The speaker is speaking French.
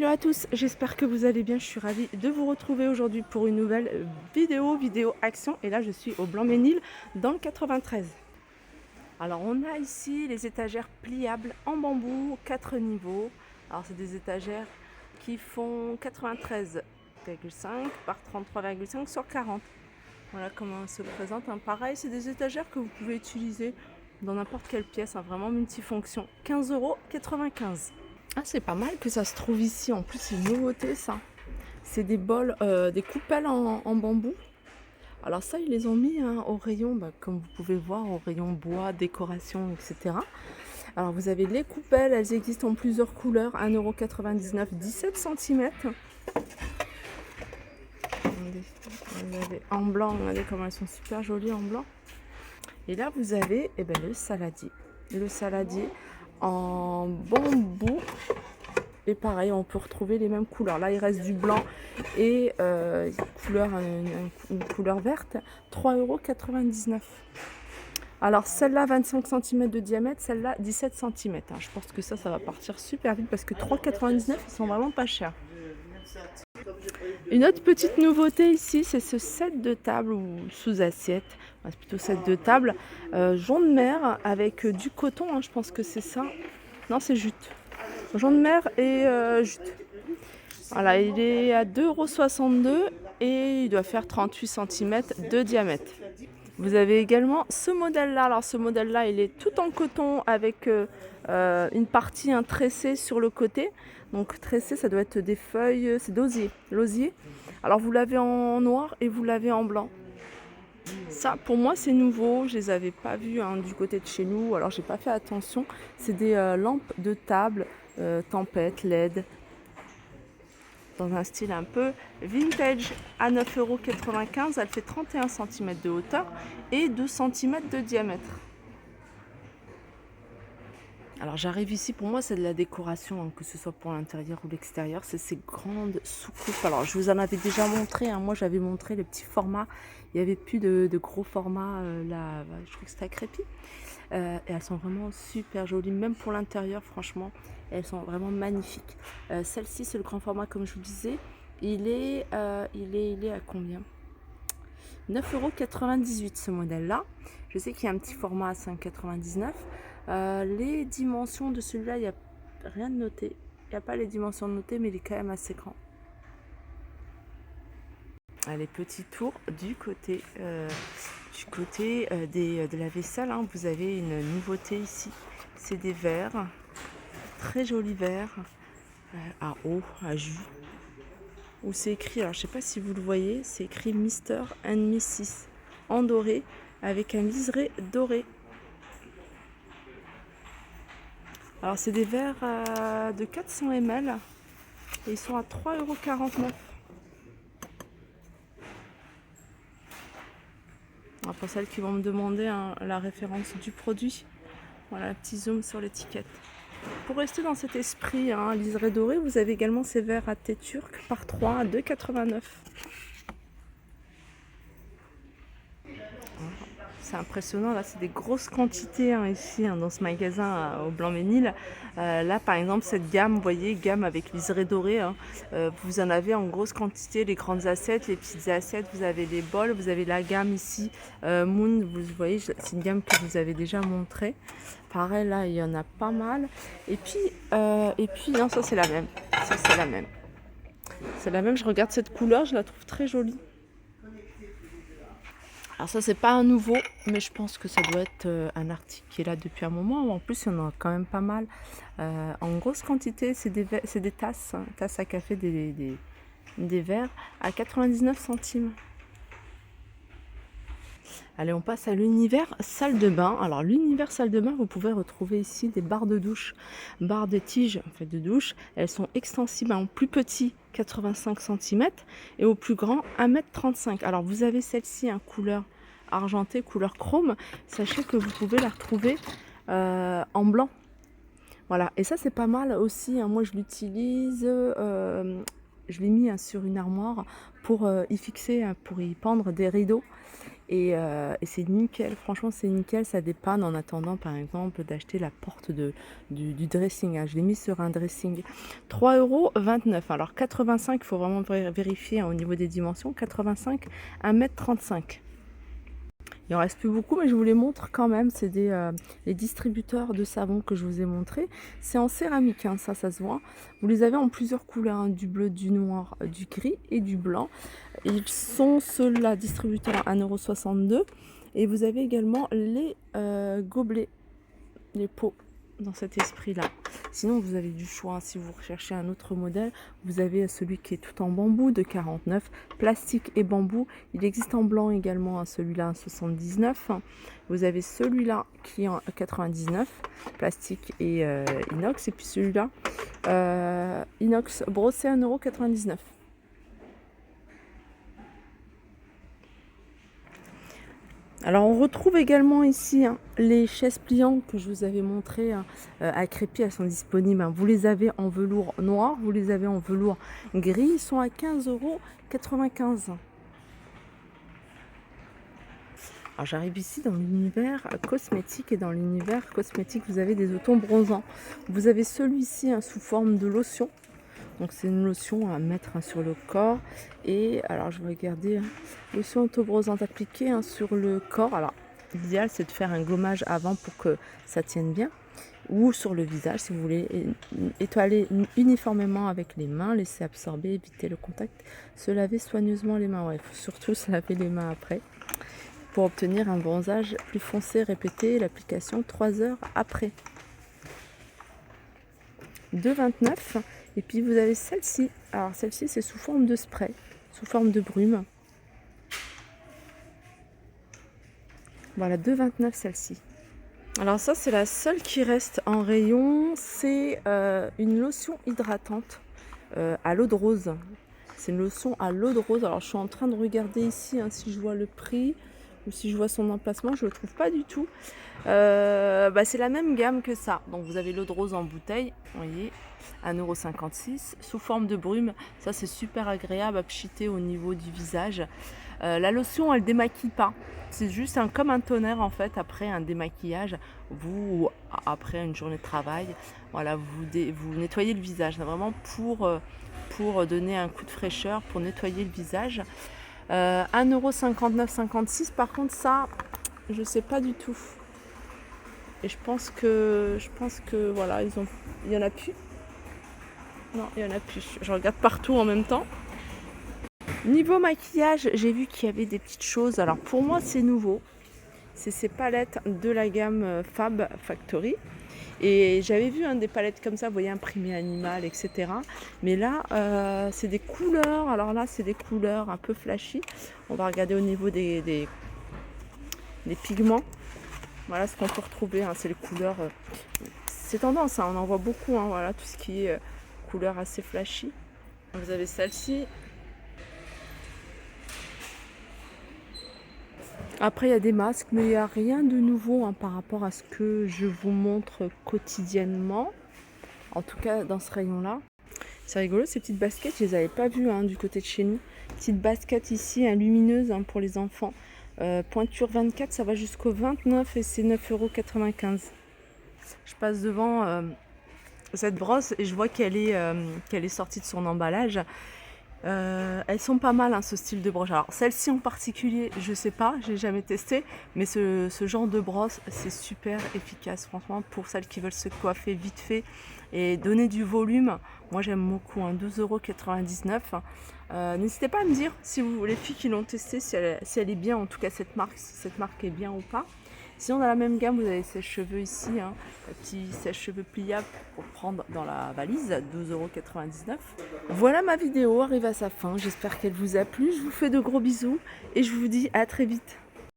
Hello à tous, j'espère que vous allez bien. Je suis ravie de vous retrouver aujourd'hui pour une nouvelle vidéo action. Et là, je suis au Blanc-Ménil dans le 93. Alors, on a ici les étagères pliables en bambou, 4 niveaux. Alors, c'est des étagères qui font 93,5 par 33,5 sur 40. Voilà comment elles se présentent. Pareil, c'est des étagères que vous pouvez utiliser dans n'importe quelle pièce, vraiment multifonction. 15,95 €. Ah, c'est pas mal que ça se trouve ici. En plus, c'est une nouveauté, ça. C'est des bols, des coupelles en bambou. Alors ça, ils les ont mis au rayon, comme vous pouvez voir, au rayon bois, décoration, etc. Alors vous avez les coupelles, elles existent en plusieurs couleurs. 1,99 €, 17 cm. Vous avez en blanc, regardez comment elles sont super jolies en blanc. Et là, vous avez le saladier. Le saladier en bambou. Et pareil, on peut retrouver les mêmes couleurs. Là, il reste du blanc et une couleur verte. 3,99 €. Alors, celle-là, 25 cm de diamètre. Celle-là, 17 cm. Je pense que ça va partir super vite parce que 3,99 €, ils sont vraiment pas chers. Une autre petite nouveauté ici, c'est ce set de table ou sous assiette. C'est plutôt set de table. Jaune mer avec du coton, je pense que c'est ça. Non, c'est jute. Jaune mer et jute. Voilà, il est à 2,62 € et il doit faire 38 cm de diamètre. Vous avez également ce modèle-là. Alors ce modèle-là, il est tout en coton avec une partie tressée sur le côté. Donc tressé, ça doit être des feuilles, c'est d'osier, l'osier. Alors vous l'avez en noir et vous l'avez en blanc. Ça, pour moi, c'est nouveau. Je les avais pas vus du côté de chez nous. Alors j'ai pas fait attention. C'est des lampes de table, tempête, LED, dans un style un peu vintage, à 9,95 €. Elle fait 31 cm de hauteur et 2 cm de diamètre. Alors j'arrive ici, pour moi c'est de la décoration, que ce soit pour l'intérieur ou l'extérieur. C'est ces grandes soucoupes. Alors je vous en avais déjà montré, moi j'avais montré les petits formats. Il n'y avait plus de gros formats là, je crois que c'était à Crépy. Et elles sont vraiment super jolies, même pour l'intérieur, franchement, elles sont vraiment magnifiques. Celle-ci, c'est le grand format, comme je vous disais. Il est à combien? 9,98 € ce modèle-là. Je sais qu'il y a un petit format à 5,99 €. Les dimensions de celui-là, il n'y a rien de noté. Il n'y a pas les dimensions notées, mais il est quand même assez grand. Les petits tours du côté de la vaisselle, vous avez une nouveauté ici. C'est des verres, très jolis verres, à eau, à jus, où c'est écrit, alors je sais pas si vous le voyez, c'est écrit Mr. and Mrs. en doré, avec un liseré doré. Alors c'est des verres de 400 ml et ils sont à 3,49 €. Pour celles qui vont me demander la référence du produit, voilà, petit zoom sur l'étiquette. Pour rester dans cet esprit liseré doré, vous avez également ces verres à thé turc par 3 à 2,89 €. C'est impressionnant, là c'est des grosses quantités ici dans ce magasin au Blanc-Ménil. Là par exemple cette gamme, vous voyez, gamme avec liseré doré, vous en avez en grosse quantité, les grandes assiettes, les petites assiettes, vous avez les bols, vous avez la gamme ici Moon, vous voyez, c'est une gamme que vous avez déjà montrée. Pareil, là il y en a pas mal. Et puis non, ça c'est la même, ça c'est la même. C'est la même, je regarde cette couleur, je la trouve très jolie. Alors ça, c'est pas un nouveau, mais je pense que ça doit être un article qui est là depuis un moment. En plus, il y en a quand même pas mal. En grosse quantité, c'est des tasses, tasses à café, des verres à 99 centimes. Allez, on passe à l'univers salle de bain. Alors l'univers salle de bain, vous pouvez retrouver ici des barres de douche, barres de tiges en fait, de douche. Elles sont extensibles en plus petit, 85 cm, et au plus grand, 1,35 m. Alors vous avez celle-ci en couleur argentée, couleur chrome. Sachez que vous pouvez la retrouver en blanc. Voilà, et ça c'est pas mal aussi. Moi je l'utilise, je l'ai mis sur une armoire pour y fixer, pour y pendre des rideaux. Et c'est nickel, franchement c'est nickel, ça dépanne en attendant par exemple d'acheter la porte du dressing, hein. Je l'ai mis sur un dressing. 3,29 €. Alors 85, il faut vraiment vérifier hein, au niveau des dimensions. 85, 1,35 m. Il en reste plus beaucoup, mais je vous les montre quand même. C'est les distributeurs de savon que je vous ai montré. C'est en céramique, hein, ça se voit. Vous les avez en plusieurs couleurs, hein, du bleu, du noir, du gris et du blanc. Ils sont ceux-là distributeurs à 1,62 €. Et vous avez également les gobelets, les pots dans cet esprit-là. Sinon, vous avez du choix. Si vous recherchez un autre modèle, vous avez celui qui est tout en bambou de 49, plastique et bambou. Il existe en blanc également, hein, celui-là, 79. Vous avez celui-là qui est en 99, plastique et inox. Et puis celui-là, inox brossé à 1,99 €. Alors on retrouve également ici hein, les chaises pliantes que je vous avais montrées hein, à crépi, elles sont disponibles. Hein. Vous les avez en velours noir, vous les avez en velours gris, ils sont à 15,95 €. Alors j'arrive ici dans l'univers cosmétique et dans l'univers cosmétique vous avez des autobronzants. Vous avez celui-ci hein, sous forme de lotion. Donc c'est une lotion à mettre hein, sur le corps. Et alors je vais regarder, hein, lotion autobronzante appliquée hein, sur le corps. Alors l'idéal c'est de faire un gommage avant pour que ça tienne bien. Ou sur le visage si vous voulez étoiler uniformément avec les mains, laisser absorber, éviter le contact, se laver soigneusement les mains. Ouais, il faut surtout se laver les mains après. Pour obtenir un bronzage plus foncé, répétez l'application 3 heures après. 2,29 €. Et puis vous avez celle-ci. Alors celle-ci c'est sous forme de spray, sous forme de brume. Voilà, 2,29 € celle-ci. Alors ça c'est la seule qui reste en rayon. C'est une lotion hydratante à l'eau de rose. C'est une lotion à l'eau de rose. Alors je suis en train de regarder ici hein, si je vois le prix ou si je vois son emplacement. Je ne le trouve pas du tout. C'est la même gamme que ça. Donc vous avez l'eau de rose en bouteille, vous voyez, 1,56 € sous forme de brume. Ça c'est super agréable à pchiter au niveau du visage. La lotion elle démaquille pas. C'est juste comme un tonnerre en fait après un démaquillage. Vous après une journée de travail, voilà, vous nettoyez le visage. Vraiment pour donner un coup de fraîcheur, pour nettoyer le visage. 1,59 €, par contre ça je sais pas du tout. Et je pense que voilà, il y en a plus. Non, il y en a plus. Je regarde partout en même temps. Niveau maquillage, j'ai vu qu'il y avait des petites choses. Alors pour moi, c'est nouveau. C'est ces palettes de la gamme Fab Factory. Et j'avais vu des palettes comme ça, vous voyez, imprimées animal, etc. Mais là, c'est des couleurs. Alors là, c'est des couleurs un peu flashy. On va regarder au niveau des pigments. Voilà ce qu'on peut retrouver, hein, c'est les couleurs. C'est tendance, hein, on en voit beaucoup. Hein, voilà, tout ce qui est couleurs assez flashy. Vous avez celle-ci. Après, il y a des masques, mais il n'y a rien de nouveau hein, par rapport à ce que je vous montre quotidiennement. En tout cas, dans ce rayon-là. C'est rigolo, ces petites baskets, je ne les avais pas vues hein, du côté de chez nous. Petite basket ici, lumineuse hein, pour les enfants. Pointure 24, ça va jusqu'au 29 et c'est 9,95 €. Je passe devant cette brosse et je vois qu'elle est sortie de son emballage. Elles sont pas mal hein, ce style de brosse. Alors celle-ci en particulier, je sais pas, j'ai jamais testé, mais ce genre de brosse c'est super efficace franchement pour celles qui veulent se coiffer vite fait et donner du volume. Moi j'aime beaucoup, hein, 12,99 €. N'hésitez pas à me dire si vous, les filles qui l'ont testé, si elle est bien, en tout cas cette marque, si cette marque est bien ou pas. Sinon dans la même gamme vous avez sèche-cheveux ici, hein, petit sèche-cheveux pliable pour prendre dans la valise, 12,99 €. Voilà, ma vidéo arrive à sa fin, j'espère qu'elle vous a plu, je vous fais de gros bisous et je vous dis à très vite.